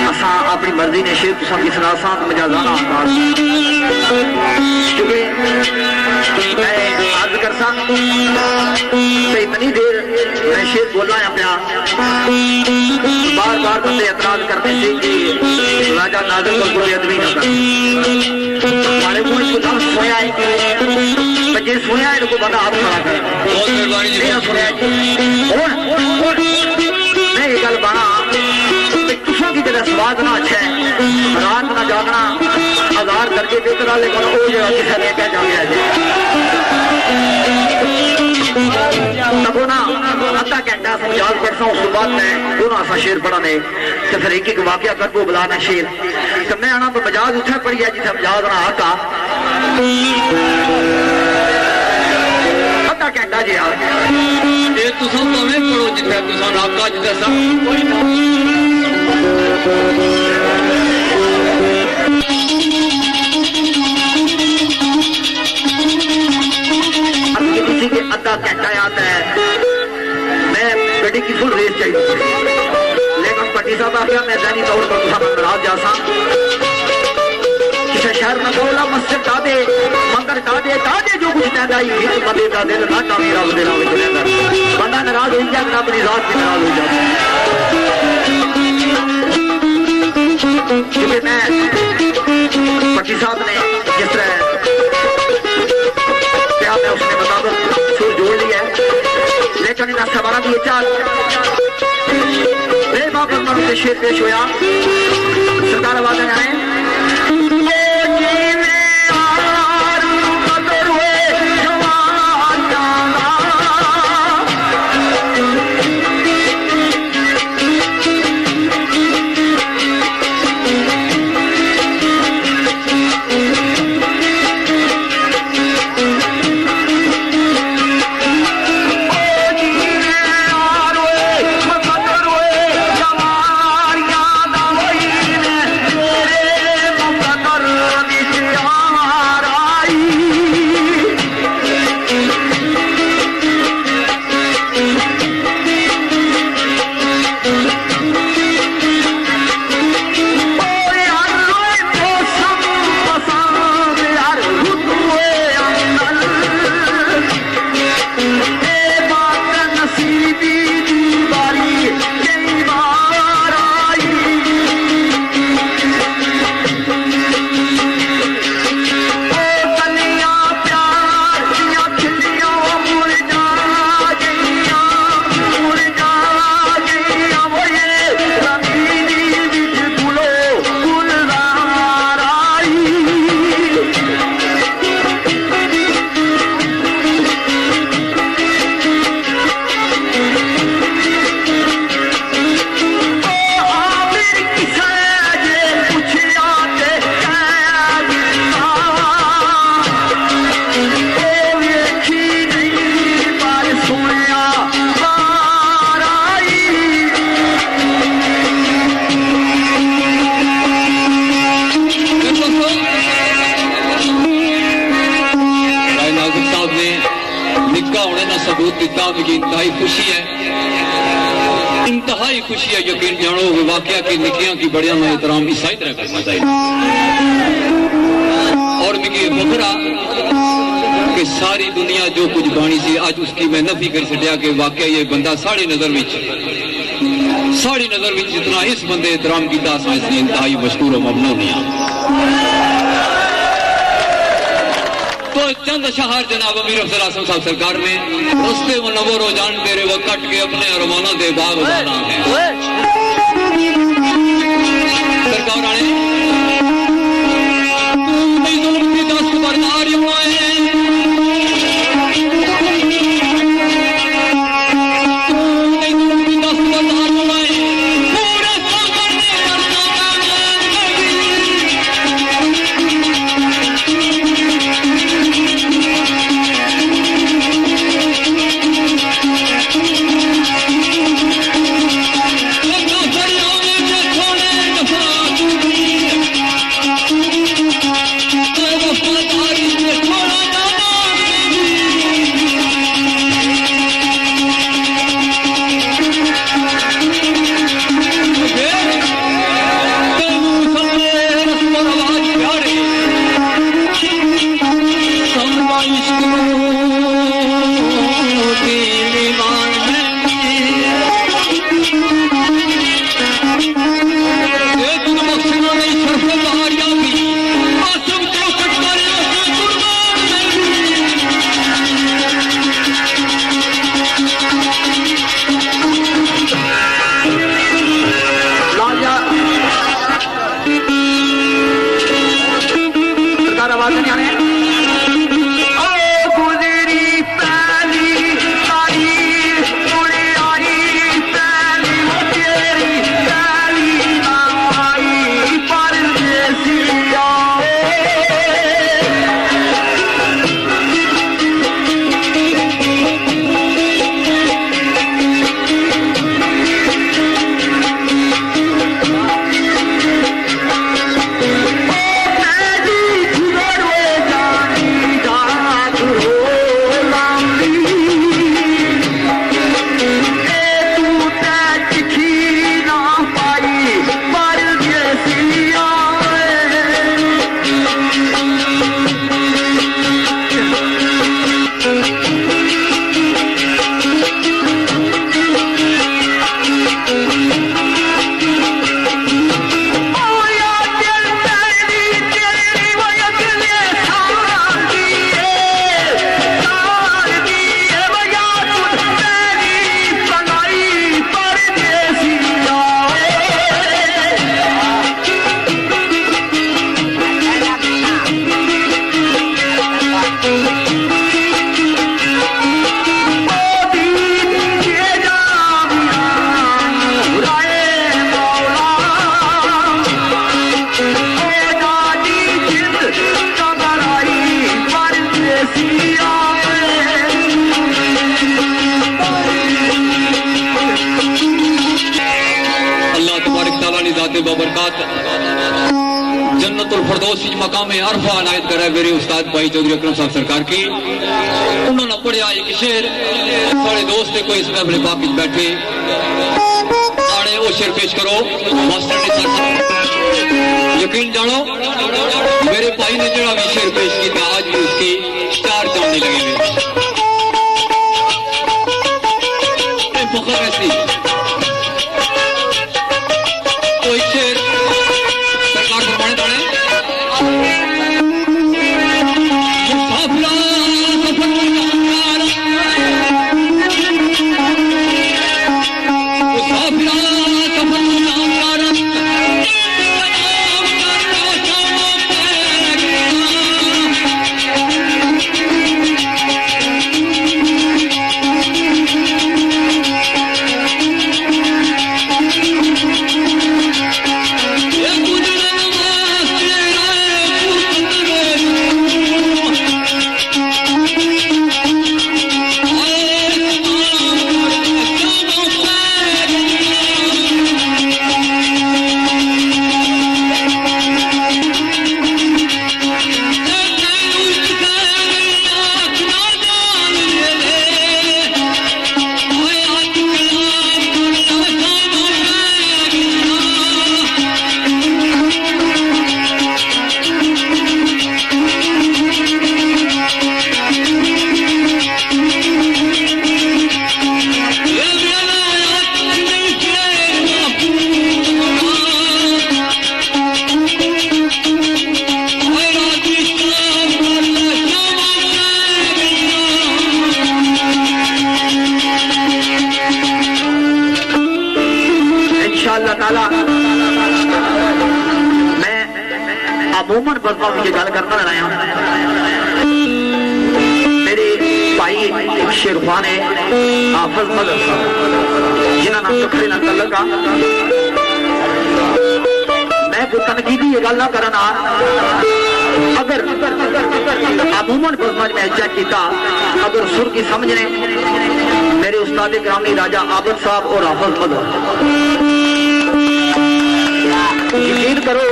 असा अपनी मर्जी ने शेर तुसा की सलाह साथ मजाजाना अंदाज क्योंकि मैं अर्ज कर सा इतनी देर मैं शेर बोलना है अपना बार बार बंदे एतराज करते थे कि राजा नादिर को कोई अदबी ना कर हमारे मुंह को दम सोया है कि जे सुनिया इनको बता आप खड़ा कर बहुत मेहरबानी जी सुनिया और मैं ये गल बना तुसा की जगह स्वाद ना अच्छा है रात ना जागना हजार करके बेहतर लेकिन वो जो किसी ने क्या जान गया तबो ना अद्धा घंटा समझाल पढ़ता उस बाद मैं दोनों सा शेर पढ़ा ने तो फिर एक एक वाकया कर वो बुलाना शेर तो मैं आना तो मजाज उठा पड़ी है जिसे मजाज ना आता अद्धा घंटा जी यार ये तुसा तो मैं पढ़ो जिथे तुसा नाका जिथे सब कोई ना किसी के अद्धा घंटा आता है मैं गड्डी की फुल रेस चाहिए लेकिन पट्टी साहब आ गया मैं दैनिक तौर पर नाराज जा सा किसी शहर में बोला मस्जिद दादे मंदिर दादे जो कुछ कहता है बंदे का दिल ना कामी रब दे नाम लेंदा बंदा नाराज हो जाए अपनी जात से नाराज हो जाता क्योंकि मैं पट्टी साहब ने जिस तरह क्या मैं उसने मुताबिक सुर जोड़ लिया है लेकिन इन सवालों की चाल बेबाक से शेर पेश हुआ सरकार आवाज आए इंतहाई खुशी है इंतहाई खुशी है यकीन जानो वाकया की निकियां की बड़िया में एहतराम इसी तरह करना चाहिए और मिकी फखरा कि सारी दुनिया जो कुछ बाणी सी आज उसकी मैं नफी कर छड़िया कि वाकया ये बंदा साड़ी नजर जितना इस बंदे एहतराम किया इसलिए इंतहाई मशकूर और ममनून है तो चंद शहर जनाब अमीर अफजल आसम साहब सरकार में रस्ते मुनव्वर हो जान तेरे वो कट के अपने अरमाना दे बाग जाना है सरकार आने वाली ज़ात बबरकत जन्नतुल फरदौस मकाम अरफा अनायत करे मेरे उस्ताद भाई चौधरी अकरम साहब सरकार की। उन्होंने पढ़िया एक शेर सारे दोस्त कोई इस महफिल पाक विच बैठे आने वो शेर पेश करो मास्टर ने सर यकीन जानो मेरे भाई ने जड़ा भी शेर पेश किया आज भी उसकी स्टार चांदनी लगे हुए फखर ऐसी तो एक शेर सरकार फरमाने पड़े अमूमन बल्कि मुझे गल करता रहा मेरे भाई शेरफान है हाफिज मदर जिन्होंने नाम तो खड़े ना तल्लक मैं कोई तनकीदी ये गल ना करना अगर अमूमन बल्कि मैं चेक किया अगर सुर की समझ ने मेरे उस्ताद ग्रामी राजा आबिद साहब और हाफिज मदर यकीन करो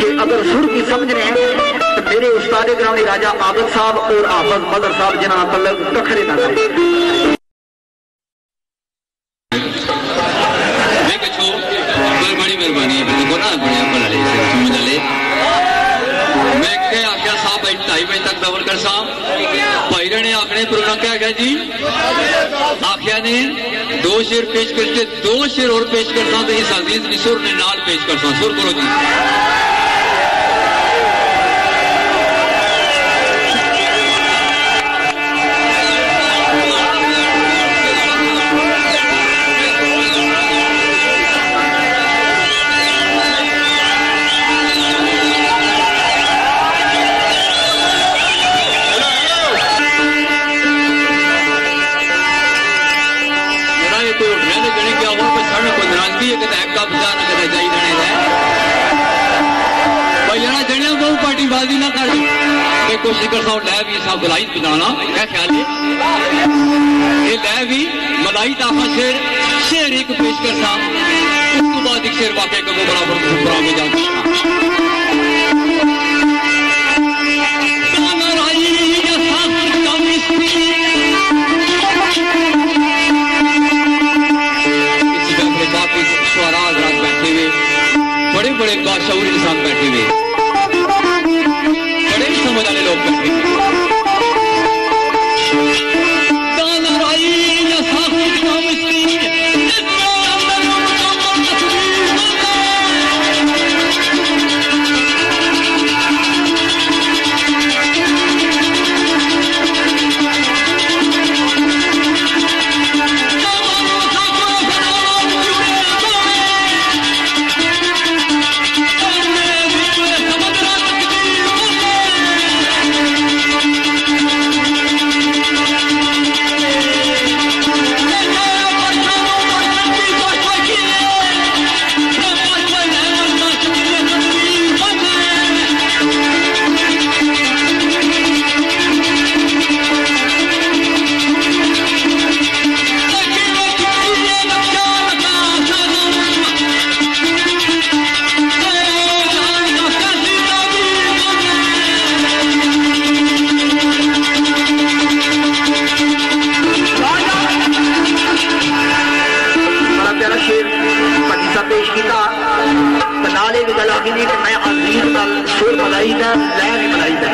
कि अगर सुर की समझ रहे हैं तो मेरे उस्ताद ग्रामी राजा आबिद साहब और हाफिज मदर साहब जिन्होंने तल्लक कखरे ना करें बड़ी मेहरबानी समझ ले मैं आख्या साहब 2:30 बजे तक दवर कर साहब भाई ने आखने प्रोग्राम क्या है जी आख्या ने 2 शेर पेश करके 2 शेर और पेश करता तो इस अजीज ने सुर ने नाल पेश करता सुर करो जी बाजी ना कर मैं कोशिश करता हूँ लै भी साहब मलाई बजाना क्या ख्याल है ये लै भी मलाई ताफा शेर शेर एक पेश करता उसके बाद एक शेर वाकई का वो बराबर में जाता बैठे हुए बड़े बड़े बादशाह इंसान बैठे हुए समझ वाले लोग बैठे पेश किया नाले भी गल आखी कि मैं अजीज नाल सुर मलाई दा लै भी मलाई दा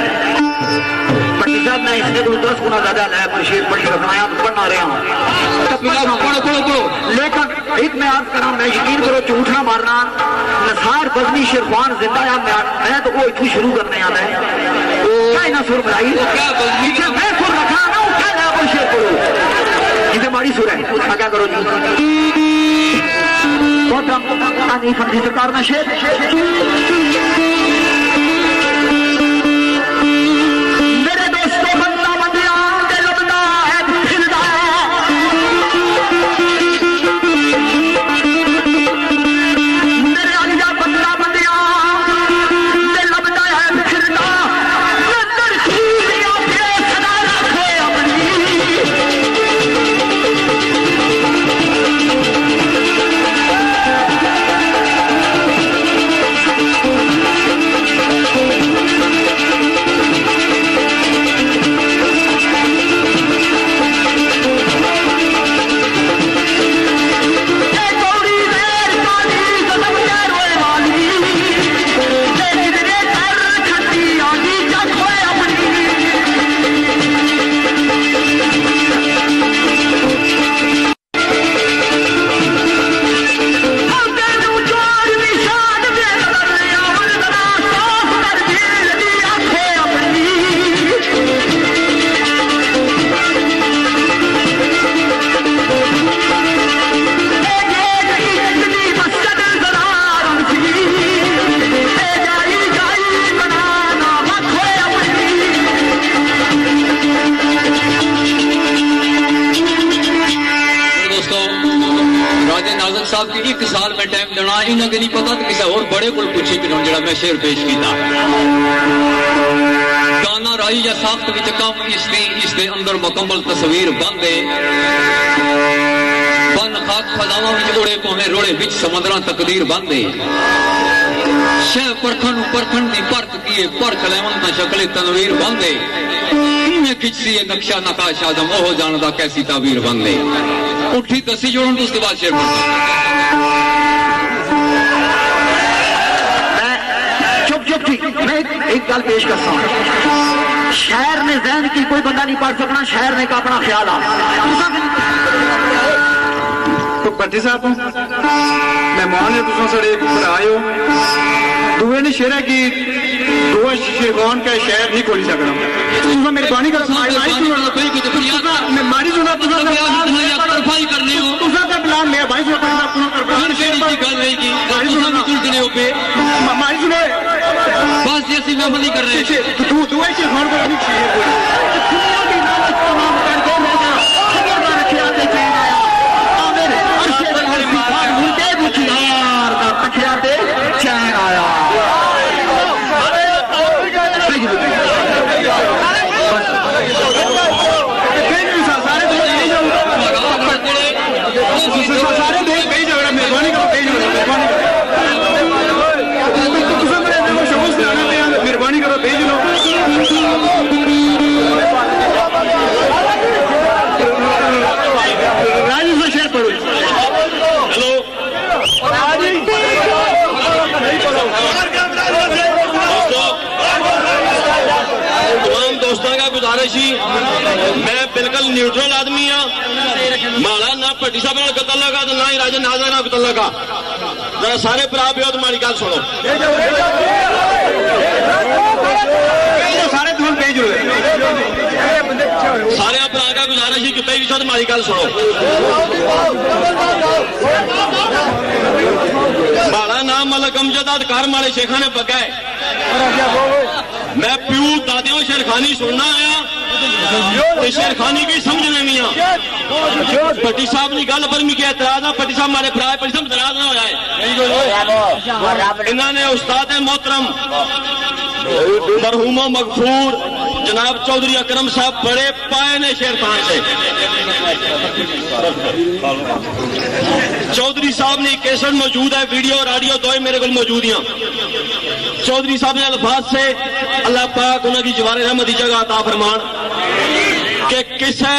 पट्टी साहब मैं इसने को 10 गुना ज्यादा लै पर शेर पढ़ी रखनाया पढ़ना रहा हूं लेकिन एक मैं अर्ज करा मैं यकीन करो झूठ ना मारना नसार बजनी शेरवान जिंदा है मैं तो वो इथू शुरू करने आना है क्या ना सुर मलाई मैं सुर रखा ना क्या ना कोई शेर करो जिसे माड़ी सुर है क्या करो जी बहुत फर्जी सरकार में शेर मेरे दोस्तों बंदा बंदिया के लबदा है फिरदा मेरे अलिया बंदा बंदिया के लबदा है फिरदा नजर खीलिया के सदा रखे अपनी एक साल में टाइम देना इन्हें नहीं पता तो किसी और बड़े को पूछी कि जरा मैं शेर पेश किया गाना राई या साख्त विच कम इसके अंदर मुकम्मल तस्वीर बंदे बन खाक फजावां विच उड़े पौने रोड़े विच समंदरां तकदीर बंदे शह परखन दी परख किए परख लैवन ता शक्ले तनवीर बंदे इन्हें खिचसी नक्शा नकाश आदम ओह जानदा कैसी ताबीर बंदे उठी दसी जोड़न तो उसके बाद शेर मैं एक गल पेश करता हूँ शहर ने जहन की कोई बंदा नहीं पढ़ सकना शहर ने का अपना ख्याल आ तो भट्टी साहब मेहमान है तुम साढ़े आयो दुए ने शेर है कि दुआ शेरवान का शहर नहीं खोली सकना मेहरबानी कर मारी सुना करने हो प्लान मेरा भाई मारी सुने बस जैसी मेहमानी कर रहे हैं दुआ शेरवान को चैन आया सारे देश कई जगह मेहरबानी करो मेहरबानी करो भेज लो राजू से शेयर पढ़ो हेलो तमाम दोस्तों का गुजारिश ही मैं बिल्कुल न्यूट्रल आदमी हाँ माला ना भट्टी साहब कतल लगा तो ना ही राजा नाजर ना कतल लगा जरा सारे भरा पे हो तुम्हारी गल सुनो सारे तुम भेज सारे भरा का गुजारिश ही कितने भी तुम्हारी गल सुनो माला नाम मलक अमजद अधिकार माले शेखा ने पका है मैं प्यू दादियों शेरखानी सुनना आया शेरखानी की समझने में भट्टी साहब ने गल पर मिगी एतराज है भट्टी साहब मारे भरा भट्टी साहब नाराज ना हो जाए इन्होंने उस्ताद मोहतरम मरहूमा मगफूर जनाब चौधरी अकरम साहब बड़े पाए ने शेरखान से चौधरी साहब ने कैसेट मौजूद है वीडियो और ऑडियो दो मेरे को मौजूद हैं चौधरी साहब ने अल्फाज से अल्लाह पाक उन्होंने जवारे रहमत जगह अता फरमान कि किसी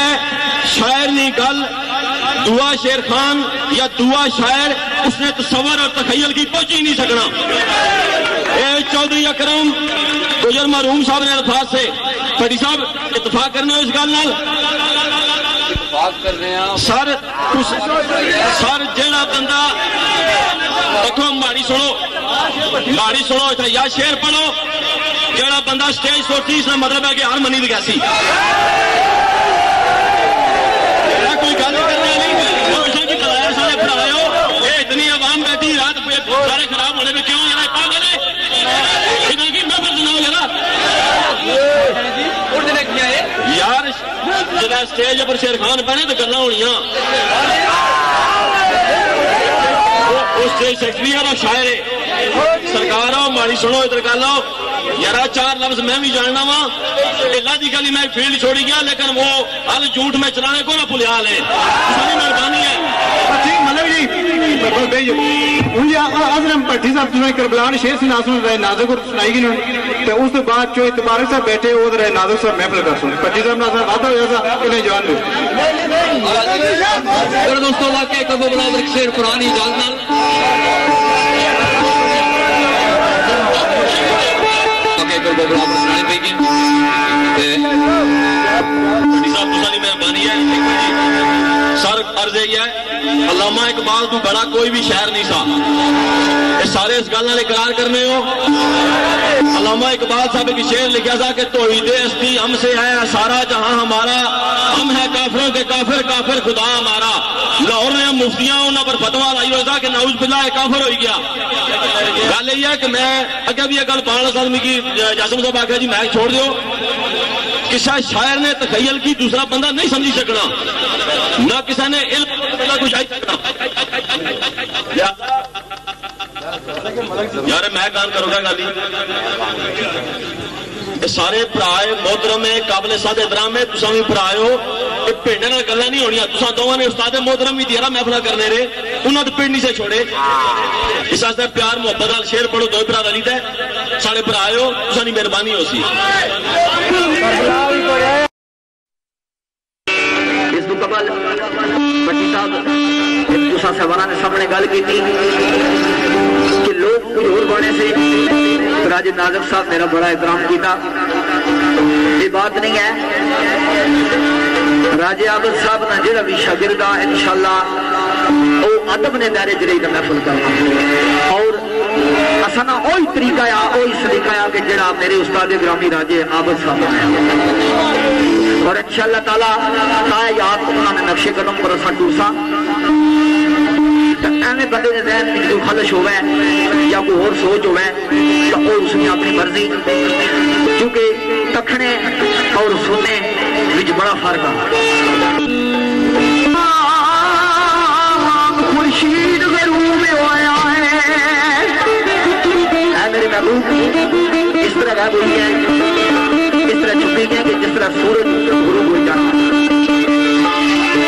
शायर की गल दुआ शेर खान या दुआ शायर उसने तसव्वुर और तखय्युल की पहुंच ही नहीं सकना। चौधरी अकरम गुजर मरहूम साहब ने अल्फाज से पटी साहब इतफाक करने इस गल नाल सर जेड़ा बंदा देखो माड़ी सुनो या शेर पढ़ो जेड़ा बंदा स्टेज सोटी इसका मतलब है कि हर मनी विकासी कोई गल करने नहीं की बुलाया सारे पढ़ाओ ये इतनी आवाम बैठी रात सारे खराब होने में क्यों जरा पागल है इधर की मैं सुनाओ जरा यार जरा स्टेज पर शेर खान बने तो गल्लां होनियां वो स्टेज सेक्रेटरी है और शायर है सरकार आओ माड़ी सुनो इधर गल आओ यारा 4 लफ्ज मैं भी जानना वा अल्लाह की गली मैं फील्ड छोड़ी गया लेकिन वो हल झूठ में चलाने को ना भुलिया ले सारी मेहरबानी है आजम भट्टी साहब तुम्हें करबलान शेर से नासुन रहे नाजक और सुनाई गई तो उस बाद जो इतबारक साहब बैठे वो रहे नाजक साहब महफिल कर सुन भट्टी साहब नासा वादा हो जाता इन्हें जान दो दोस्तों वाकई कबो बलावर शेर पुरानी जान मेहरबानी है सर अर्ज है अल्लामा इकबाल तू बड़ा कोई भी शहर नहीं सा ये सारे इस गल इकरार करने हो अल्लामा इकबाल साहब एक शेर लिखा था कि तौहीदे हस्ती हमसे है सारा जहां हमारा हम है काफिरों के काफिर काफिर खुदा हमारा लाहौर ने मुफ्तियां उन्होंने पर फतवा लाई हुआ था कि नाउज बिल्लाह काफिर हो गया गल यही है कि मैं अगर भी यह गल पाना आदमी की जासम साहब आख्या जी मैं छोड़ दो किसी शायर ने तखय्युल की दूसरा बंदा नहीं समझी सकना ना किसी ने इल्म कुछ आई सकना यार मैं गान करूंगा गाली सारे भराए मोहतरम है काबिल साद एहतराम है तुसा भी भराए हो पिंड नाल गल्लां नहीं होनियां तुसा दोवां ने उस्ताद मोहतरम भी दियारा महफिल करने रहे उन्होंने पिंड नहीं से छोड़े इस वास्ते प्यार मोहब्बत नाल शेर पढ़ो दो भरा वली दा सारे भराए हो तुसा दी मेहरबानी हो सी इस तो कबल भट्टी साहब तुसा सवारा ने सामने गल की कि लोग कोई और बने से राजे नाजक साहब मेरा बड़ा एहतराम किया ये बात नहीं है राजे आबद साहब ना जो भी शागिर्द है इंशाअल्लाह वो अदब ने दायरे जरिए का महफिल करना और असना वही तरीका आ वही सलीका आ कि जरा मेरे उस्ताद ग्रामी राजे आबद साहब और इंशाअल्लाह ताला याद उन्होंने नक्शे कदम पर असा टूरसा एवं बंदे के जहन में कोई खलश हो या कोई और सोच हो उसकी अपनी मर्जी क्योंकि तखने और सुनने विच बड़ा फर्क है खुर्शीद के रूप में आया है मेरे महबूब इस तरह गायब हुई है इस तरह छुपी गई कि जिस तरह सूरज गुरु हो जाना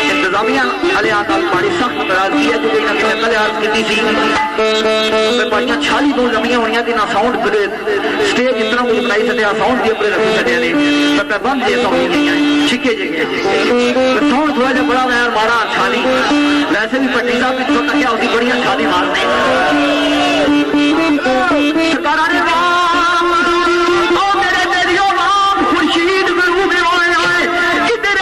इंतजामिया बड़ी सख्त नाराजगी है क्योंकि कल अर्ज की थी बड़िया 40 दो जमियां हुई थी ना साउंड स्टेज इतना कुछ बनाई सकते साउंड भी अपने रखी सकते हैं बंद जे साउंड गई छिके जे गए साउंड थोड़ा जहा बड़ा मैं मारा अच्छा नहीं वैसे भी भट्टी साहब पिछों तक उसकी बड़िया छाली मारने सरकार ने खुर्शीद गुरु में आए किधर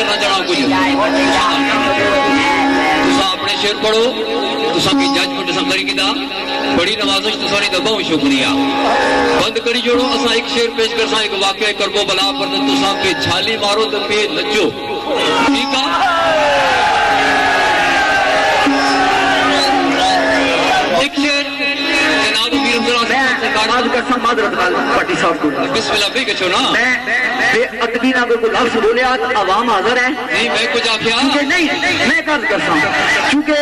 करना चाहना कुछ तुसा अपने शेर पढ़ो तुसा की जजमेंट तुसा करी किदा बड़ी नवाजिश तुसानी दा बहुत शुक्रिया बंद करी जोड़ो असा एक शेर पेश कर सा एक वाकया करबो बला पर तुसा के छाली मारो तो पे नचो ठीक है एक शेर जनाब मीर पार्टी साहब को बिस्मिल्लाह भी कहो ना मैं बेअदबी ना कोई लफ्ज बोले आवाम हाजिर है नहीं मैं कुछ आख्या नहीं मैं कर्ज करता हूँ क्योंकि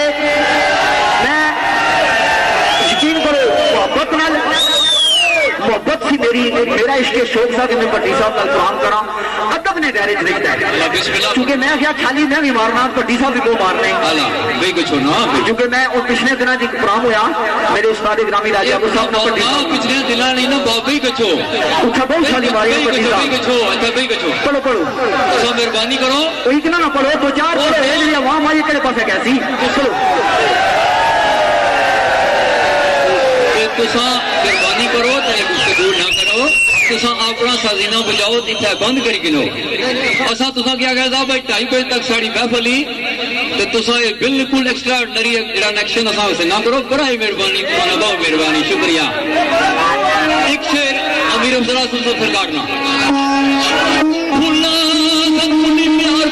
मैं यकीन करो मोहब्बत सी मेरा इसके शौक था कि मैं भट्टी साहब का काम करा अदब ने गैरेज रखता है क्योंकि मैं क्या खाली मैं भी मारना भट्टी साहब भी को मारने क्योंकि मैं और पिछले दिनों एक प्रोग्राम होया मेरे उस्ताद ग्रामी राजा को साहब ने पिछले दिना नहीं ना बाबा ही कछो उठा बहुत सारी मारी भट्टी साहब पढ़ो पढ़ो मेहरबानी करो इतना ना पढ़ो दो चार पढ़ो ये जी आवाम आई केड़े पासे कैसी चलो तुसा मेहरबानी करो गुफ्तगू ना करो तुसा अपना साजीना बजाओ इतना बंद करी गिनो असा तुसा क्या कहता भाई 2:30 बजे तक साड़ी महफली तो तुसा ये बिल्कुल एक्स्ट्राऑर्डिनरी जरा एक्शन असा से ना करो बड़ा ही मेहरबानी तुम्हारा बहुत मेहरबानी शुक्रिया एक शेर अमीर अफजल सुन सरकार ना फुल्ला संकुली प्यार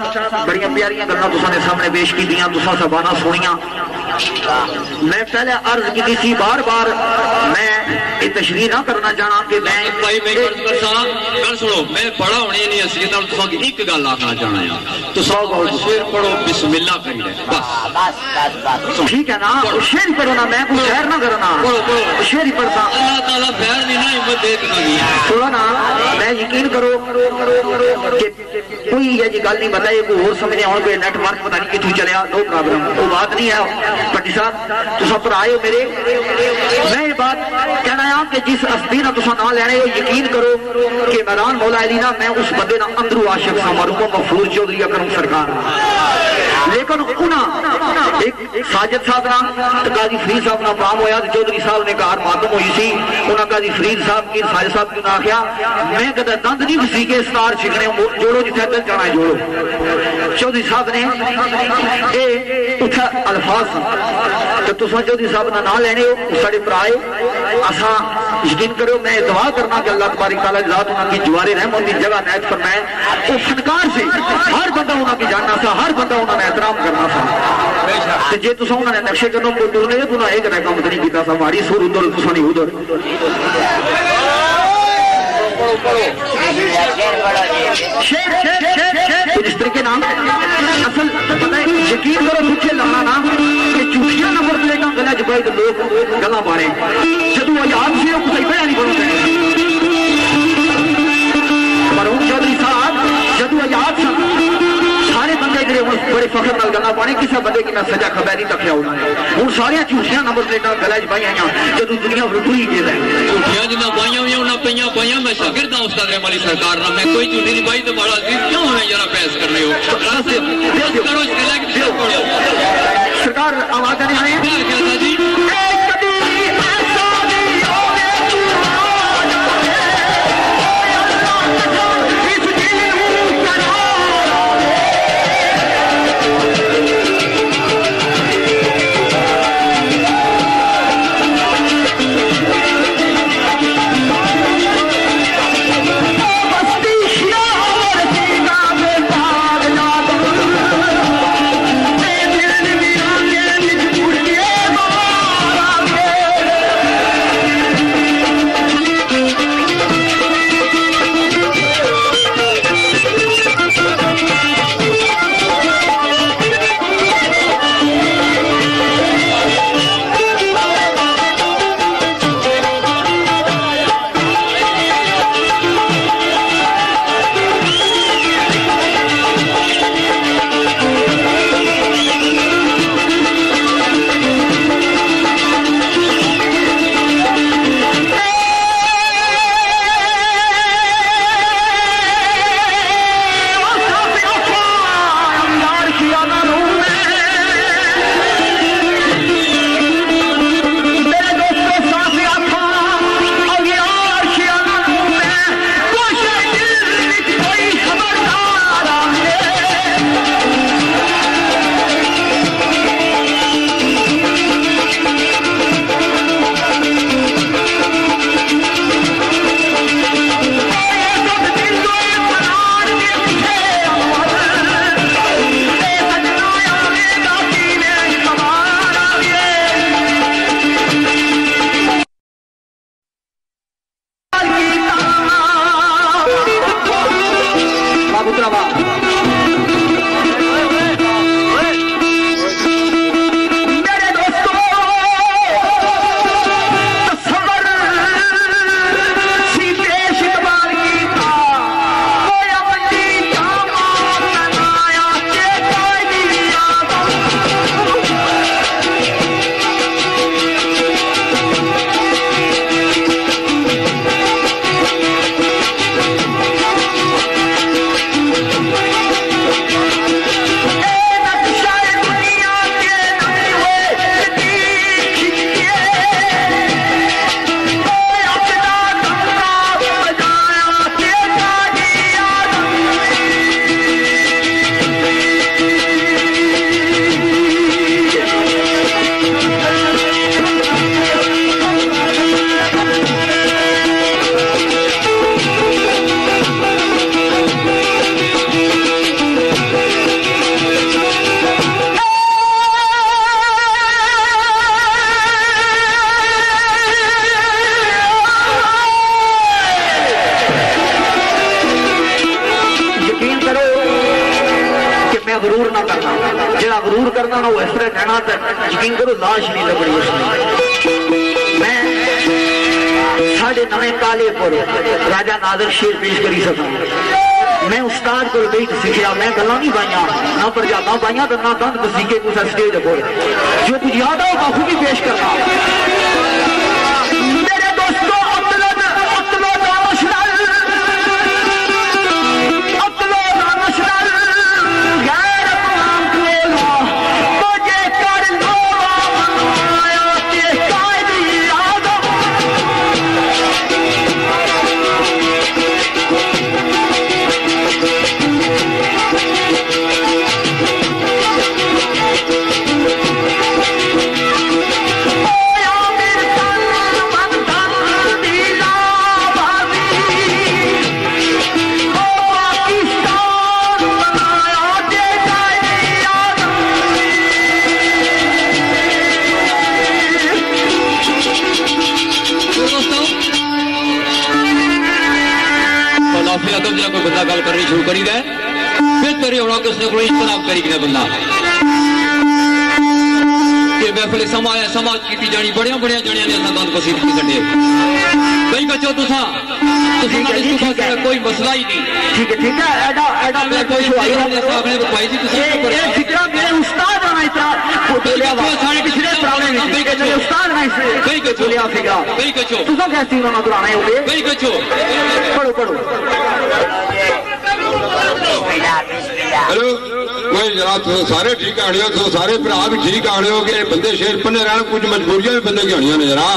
पाके बड़िया प्यारियां गल्लां तुसां दे सामने पेश की दियां तुसां सबाना सुनिया मैं पहले अर्ज की थी बार बार मैं ये तशरीह ना करना चाहना कि मैं भाई मैं गल सुनो मैं बड़ा होने नहीं असलियत नाल तुसां दी एक गल आखना चाहना है तुसां शेर पढ़ो बिस्मिल्लाह करी बस ठीक है ना शेर पढ़ो ना मैं कुछ खैर ना करना शेर ही पढ़ता अल्लाह ताला खैर नहीं ना हिम्मत दे तुसां सुनो ना मैं यकीन करो कि कोई ये जी गल नहीं बताई कोई और समझे और कोई नेटवर्क पता नहीं कितों चलिया नो प्रॉब्लम वो बात नहीं है भट्टी साहब तुसा पर आए हो मेरे मैं ये बात कहना है कि जिस हस्ती ना तुसा ना लेने हो यकीन करो कि मैदान मौला अली ना मैं उस बंदे ना अंदरू आशिक सा मरूम मफरूज चौधरी अकरम सरकार लेकिन एक साजिद साहब ना काजी फरीद साहब ना काम होया चौधरी साहब ने कार मातम हुई सी उन्होंने काजी फरीद साहब की साजिद साहब ने आख्या मैं कदे दंद नहीं फसी के स्टार छिकने जोड़ो जिथे दल जाना है जोड़ो चौधरी साहब ने ये उठा अल्फाज तो तुसा चौधरी साहब ना ना लेने हो साढ़े भराए असा यकीन करो मैं दुआ करना कि अल्लाह तबारक तआला ज़ात उनकी जवारे रहमत की जगह नायत फरमाए वो फनकार से हर बंदा उनकी जानना सा हर बंदा उन्होंने एहतराम करना सा जे तुसा उन्होंने नक्शे कदम को टूरने तो ना एक काम नहीं किया सा हमारी सुर उधर तुसा नहीं उधर इस तरीके नाम असल यकीन करो मुझे लाना ना कि झूठियां नंबर प्लेटा गला जबाई तो लोग गला मारे जदू आजाद से कुछ बड़ा नहीं बोलते पर चौधरी साहब जदू आजाद सारे बंदे जो बड़े फखर नाल गल्लां पाने किसी बंदे की मैं सजा खबर नहीं रखा उन्होंने हूँ सारिया झूठियां नंबर प्लेटा गला च पाई जदू दुनिया रुटुई गई झूठियां जिन्ना पाइया हुई उन्हें पईया पाइया मैं शागिर्द हां उस्ताद रहमान अली सरकार ना मैं कोई झूठी नहीं पाई तो बड़ा अजीज क्यों है जरा बहस कर रहे हो सरकार आवाज नहीं आई जी मैं गुरूर ना करना, जरा गुरूर करना ना वो इस तरह कहना तो यकीन करो लाश नहीं लगनी उसमें। मैं साढ़े नवे कालेपुर राजा नादर शेर पेश करी सका। मैं उस्ताद को बैठ सीखिया, मैं गल्लां नहीं पाइया ना प्रजाता पाइया तो ना दंद सीखे कुछ स्टेज पर जो कुछ याद आओ बाखू भी पेश करना। मेरे दोस्तों कोई बंदा गल करनी शुरू करी दे फिर तेरे होना कि उसने कोई इज्तनाब करी कि बंदा ये महफिल समाया समाज की जानी बड़िया बड़िया जड़िया ने असा दंद बसीद की कटे भाई बच्चो तुसा कोई मसला ही नहीं। ठीक है एडा एडा मैं कोई आपने भाई जी तुसी ये फिक्रा मेरे उस्ताद आना इतना बोलिया सारे पिछले पुराने नहीं के चले उस्ताद ना इसे कई के बोलिया फिक्रा कई के चो तुसा कैसी ना दुराने हो गए कई के चो पढ़ो हेलो कोई जनाब तो सारे ठीक आने हो तो सारे भरा भी ठीक आने हो कि बंदे शेर पन्ने रहने कुछ मजबूरियां भी बंदे की होनी ने जरा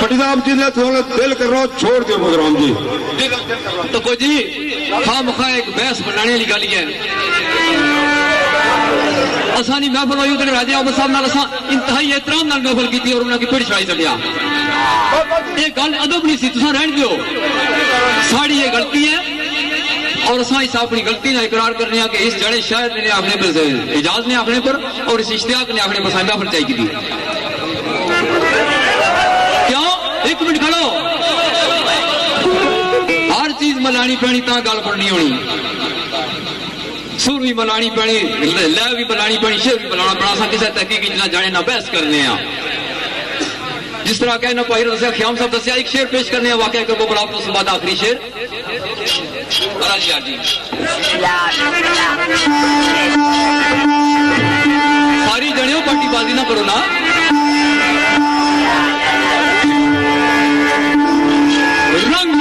पट्टी साहब जिसने थोड़ा दिल कर रहा छोड़ दो प्रोग्राम जी। तो कोई जी हाँ मुखा एक बहस बनाने वाली गल है असानी महफल हुई उतने राजा अहमद साहब नाल असा इंतहाई एहतराम नाल महफल की और उन्होंने पिड़ छड़ाई छड़िया ये गल अदब नहीं सी तुसा रहन दियो साड़ी ये गलती है और असा इस अपनी गलती ना इकरार करने कि इस जड़े शायद ने अपने पर इजाज ने अपने पर और इस इश्तियाक ने अपने पर महफल चाहिए की क्यों एक मिनट खड़ो हर चीज मलानी पैनी ता गल बननी होनी सुर भी मलानी पैनी लय भी मलानी पैनी शेर भी मलाना पड़ा सा किसी तहकीक ना जाने ना बहस करने जिस तरह कहना भाई रज़ा ख्याम साहब दसिया एक शेर पेश करने वाकई कर वो आप तो बाद आखिरी शेर सारी जड़ियों पार्टीबाजी ना करो ना रंग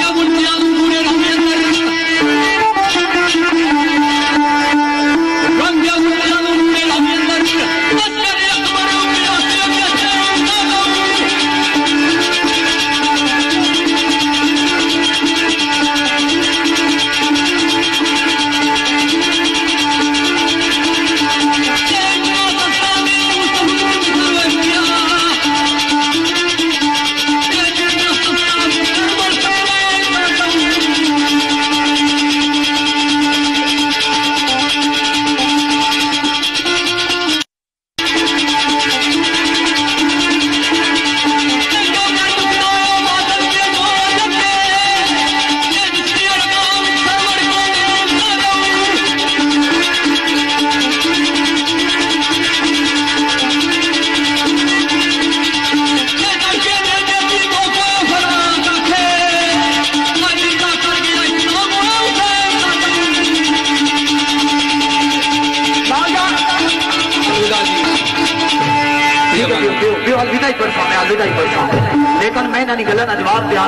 लेकिन मैं ना गल ना जवाब दिया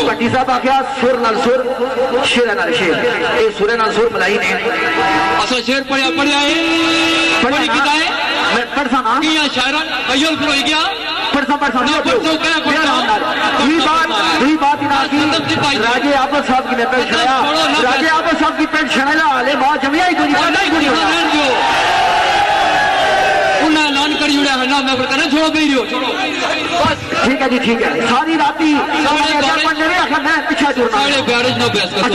भट्टी साहब आख्या सुर नाल सुर शेर नाल शेर ये सुरे नाल सुर मलाई ने असा शेर पढ़िया पढ़िया है पढ़ी किदा है मैं पढ़सा ना किया शायरा अय्युल हो गया पढ़सा ना पढ़सो क्या पढ़सा दूसरी बात ना की राजे आपस साहब की मैं पेश छड़ाया राजे आपस साहब की पेश छड़ाया ले बात जमिया ही कोई उन्हें ऐलान करी उड़ा है ना मैं करना छोड़ो पे रियो ठीक है जी ठीक है सारी राती मैं पीछे जुड़ना सारे बैरेज ना बहस कर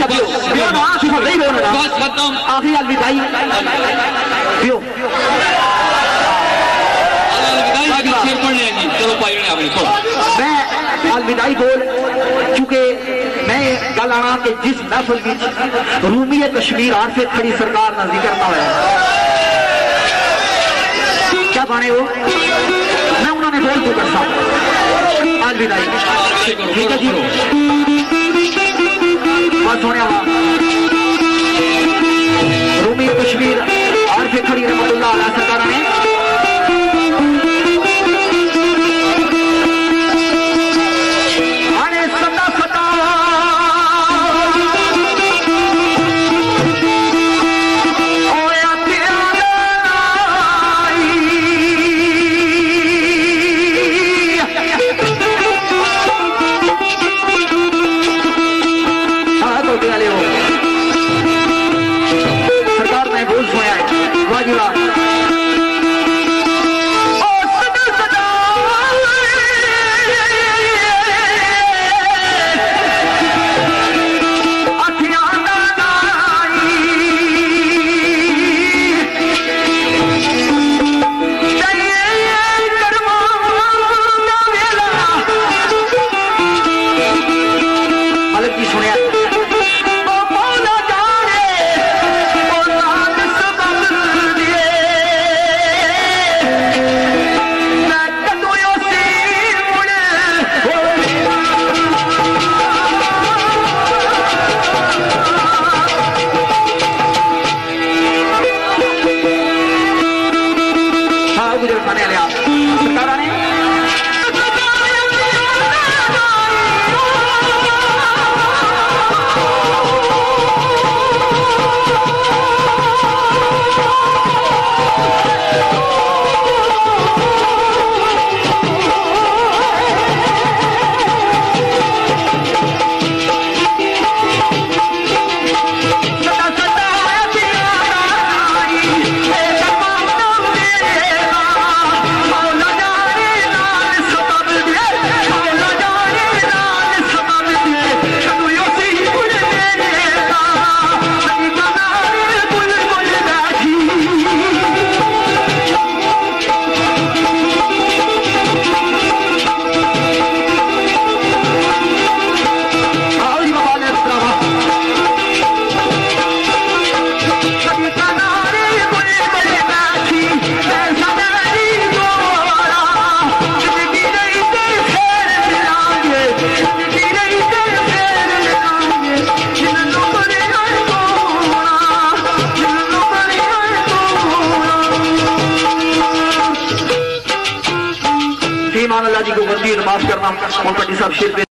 बियो ना सिर्फ नहीं बोलना बस खत्म आखिरी अलविदाई बियो अलविदाई शेर पढ़ने हैं चलो भाई ने आपने मैं अलविदाई बोल चुके मैं मैं गल आना कि जिस महफिल की रूमी कश्मीर आरफे खड़ी सरकार का जिक्र ना होया क्या बने वो मैं उन्होंने बोल तो करता आज विदाई ठीक है जी बहुत सोने रूमी कश्मीर आरफे खड़ी रहमतुल्लाह अलैह सरकार ने अल्लाह जी को गलती माफ करना।